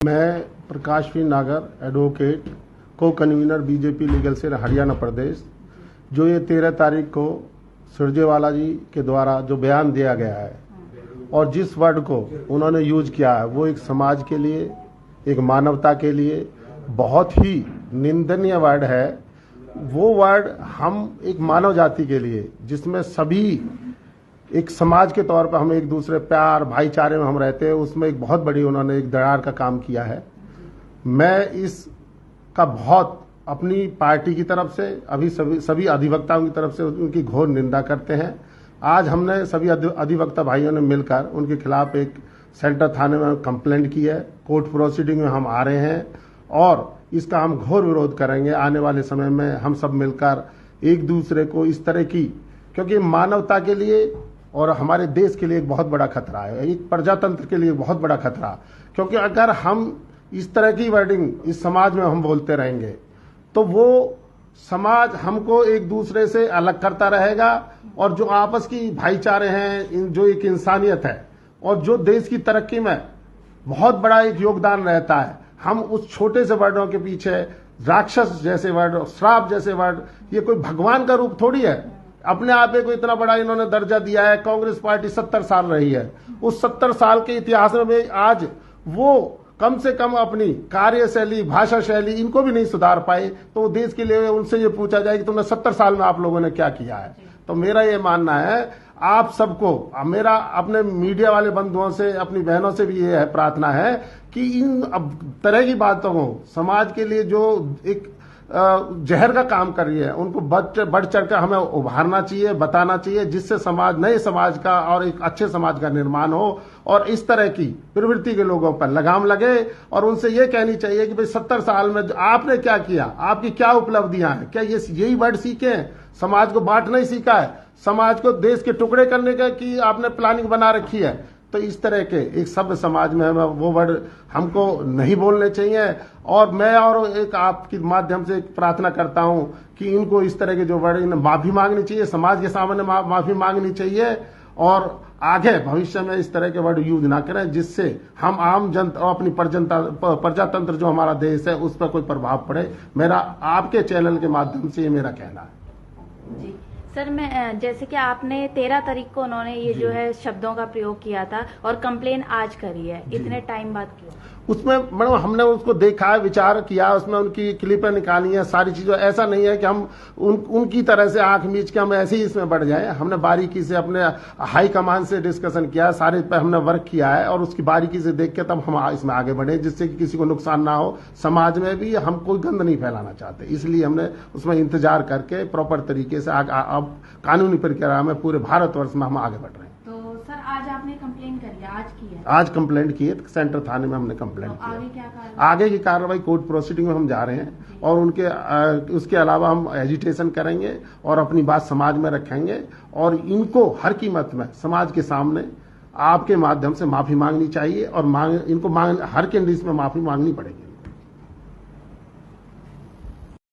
मैं Prakash V Nagar advocate co convener BJP legal cell Haryana Pradesh, जो ये 13 तारीख को सुरजेवाला जी के द्वारा जो बयान दिया गया है और जिस वर्ड को उन्होंने यूज किया है वो एक समाज के लिए, एक मानवता के लिए बहुत ही निंदनीय वर्ड है। वो वर्ड हम एक मानव जाति के लिए, जिसमें सभी एक समाज के तौर पर हम एक दूसरे प्यार भाईचारे में हम रहते हैं, उसमें एक बहुत बड़ी उन्होंने एक दरार का काम किया है। मैं इसका बहुत अपनी पार्टी की तरफ से अभी सभी अधिवक्ताओं की तरफ से उनकी घोर निंदा करते हैं। आज हमने सभी अधिवक्ता भाइयों ने मिलकर उनके खिलाफ एक सेंटर थाने में कंप्लेंट की है। कोर्ट प्रोसीडिंग में हम आ रहे हैं और इसका हम घोर विरोध करेंगे। आने वाले समय में हम सब मिलकर एक दूसरे को इस तरह की, क्योंकि मानवता के लिए और हमारे देश के लिए एक बहुत बड़ा खतरा है, एक प्रजातंत्र के लिए बहुत बड़ा खतरा। क्योंकि अगर हम इस तरह की वर्डिंग इस समाज में हम बोलते रहेंगे तो वो समाज हमको एक दूसरे से अलग करता रहेगा और जो आपस की भाईचारे हैं, जो एक इंसानियत है और जो देश की तरक्की में बहुत बड़ा एक योगदान रहता है, हम उस छोटे से वर्डों के पीछे राक्षस जैसे वर्ड, श्राप जैसे वर्ड, ये कोई भगवान का रूप थोड़ी है। अपने आप को इतना बड़ा इन्होंने दर्जा दिया है। कांग्रेस पार्टी 70 साल रही है, उस 70 साल के इतिहास में आज वो कम से कम अपनी कार्यशैली, भाषा शैली इनको भी नहीं सुधार पाए, तो देश के लिए उनसे ये पूछा जाए कि तुमने 70 साल में आप लोगों ने क्या किया है। तो मेरा ये मानना है, आप सबको, मेरा अपने मीडिया वाले बंधुओं से, अपनी बहनों से भी ये है प्रार्थना है कि इन तरह की बातों को समाज के लिए जो एक जहर का काम कर रही है उनको बढ़ चढ़कर हमें उभारना चाहिए, बताना चाहिए, जिससे समाज, नए समाज का और एक अच्छे समाज का निर्माण हो और इस तरह की प्रवृत्ति के लोगों पर लगाम लगे। और उनसे ये कहनी चाहिए कि भाई 70 साल में आपने क्या किया, आपकी क्या उपलब्धियां हैं, क्या यही वर्ड सीखे हैं? समाज को बांटना ही सीखा है, समाज को देश के टुकड़े करने का की आपने प्लानिंग बना रखी है? तो इस तरह के एक सभ्य समाज में वो वर्ड हमको नहीं बोलने चाहिए। और मैं और एक आपके माध्यम से एक प्रार्थना करता हूं कि इनको इस तरह के जो वर्ड, इन्हें माफी मांगनी चाहिए, समाज के सामने माफी मांगनी चाहिए और आगे भविष्य में इस तरह के वर्ड यूज ना करें, जिससे हम आम जनता और अपनी प्रजातंत्र जो हमारा देश है उस पर कोई प्रभाव पड़े। मेरा आपके चैनल के माध्यम से ये मेरा कहना है। जी सर, मैं जैसे कि आपने 13 तारीख को उन्होंने ये जो है शब्दों का प्रयोग किया था और कंप्लेन आज करी है, इतने टाइम बाद क्यों? उसमें मैडम हमने उसको देखा है, विचार किया, उसमें उनकी क्लिपें निकाली हैं, सारी चीजें। ऐसा नहीं है कि हम उनकी तरह से आंख मीच के हम ऐसे ही इसमें बढ़ जाए। हमने बारीकी से अपने हाई कमान से डिस्कशन किया, सारे पे हमने वर्क किया है और उसकी बारीकी से देख के तब हम इसमें आगे बढ़े, जिससे कि किसी को नुकसान ना हो। समाज में भी हम कोई गंद नहीं फैलाना चाहते, इसलिए हमने उसमें इंतजार करके प्रॉपर तरीके से अब कानूनी प्रक्रिया में पूरे भारतवर्ष में हम आगे बढ़ रहे हैं। सर, आज आपने कंप्लेन करी है, आज की है? आज कंप्लेंट की है, सेंटर थाने में हमने कंप्लेंट की है। आगे क्या कार्रवाई? आगे की कार्रवाई कोर्ट प्रोसीडिंग में हम जा रहे हैं और उसके अलावा हम एजिटेशन करेंगे और अपनी बात समाज में रखेंगे और इनको हर कीमत में समाज के सामने आपके माध्यम से माफी मांगनी चाहिए और हर कंडीशन में माफी मांगनी पड़ेगी।